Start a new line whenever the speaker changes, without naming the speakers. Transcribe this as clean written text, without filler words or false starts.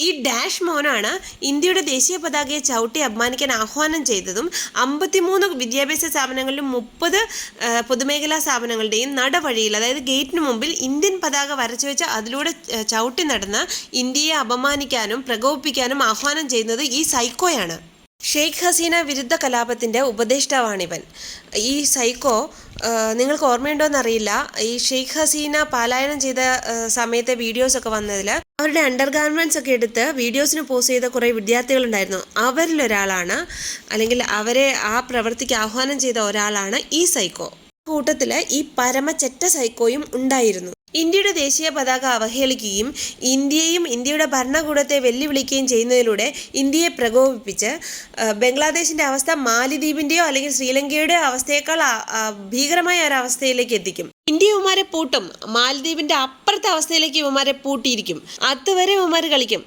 ഈ ഡാഷ് മോനാണ് ഇന്ത്യയുടെ ദേശീയ പതാകയെ ചവിട്ടി അപമാനിക്കാൻ ആഹ്വാനം ചെയ്തതും 53 വിദ്യാഭ്യാസ സ്ഥാപനങ്ങളിലും 30 പൊതുമേഖലാ സ്ഥാപനങ്ങളുടെയും നടവഴിയിൽ, അതായത് ഗേറ്റിന് മുമ്പിൽ ഇന്ത്യൻ പതാക വരച്ചു വെച്ച് അതിലൂടെ ചവിട്ടി നടന്ന് ഇന്ത്യയെ അപമാനിക്കാനും പ്രകോപിപ്പിക്കാനും ആഹ്വാനം ചെയ്യുന്നത് ഈ സൈക്കോയാണ്. ഷെയ്ഖ് ഹസീന വിരുദ്ധ കലാപത്തിൻ്റെ ഉപദേഷ്ടാവാണിവൻ. ഈ സൈക്കോ നിങ്ങൾക്ക് ഓർമ്മയുണ്ടോയെന്നറിയില്ല, ഈ ഷെയ്ഖ് ഹസീന പലായനം ചെയ്ത സമയത്തെ വീഡിയോസൊക്കെ വന്നതിൽ അവരുടെ അണ്ടർ ഗാർമെൻറ്റ്സ് ഒക്കെ എടുത്ത് വീഡിയോസിന് പോസ്റ്റ് ചെയ്ത കുറേ വിദ്യാർത്ഥികളുണ്ടായിരുന്നു. അവരിലൊരാളാണ്, അല്ലെങ്കിൽ അവരെ ആ പ്രവൃത്തിക്ക് ആഹ്വാനം ചെയ്ത ഒരാളാണ് ഈ സൈക്കോ. കൂട്ടത്തിൽ ഈ പരമചെറ്റ സൈക്കോയും ഉണ്ടായിരുന്നു. ഇന്ത്യയുടെ ദേശീയ പതാക അവഹേളിക്കുകയും ഇന്ത്യയും ഇന്ത്യയുടെ ഭരണകൂടത്തെ വെല്ലുവിളിക്കുകയും ചെയ്യുന്നതിലൂടെ ഇന്ത്യയെ പ്രകോപിപ്പിച്ച് ബംഗ്ലാദേശിൻ്റെ അവസ്ഥ മാലിദ്വീപിൻ്റെയോ അല്ലെങ്കിൽ ശ്രീലങ്കയുടെയോ അവസ്ഥയേക്കാൾ ഭീകരമായ ഒരവസ്ഥയിലേക്ക് എത്തിക്കും. ഇന്ത്യ ഇവന്മാരെ പൂട്ടും, മാലദ്വീപിൻ്റെ അപ്പുറത്തെ അവസ്ഥയിലേക്ക് ഇവന്മാരെ പൂട്ടിയിരിക്കും. അതുവരെ ഇവന്മാർ കളിക്കും.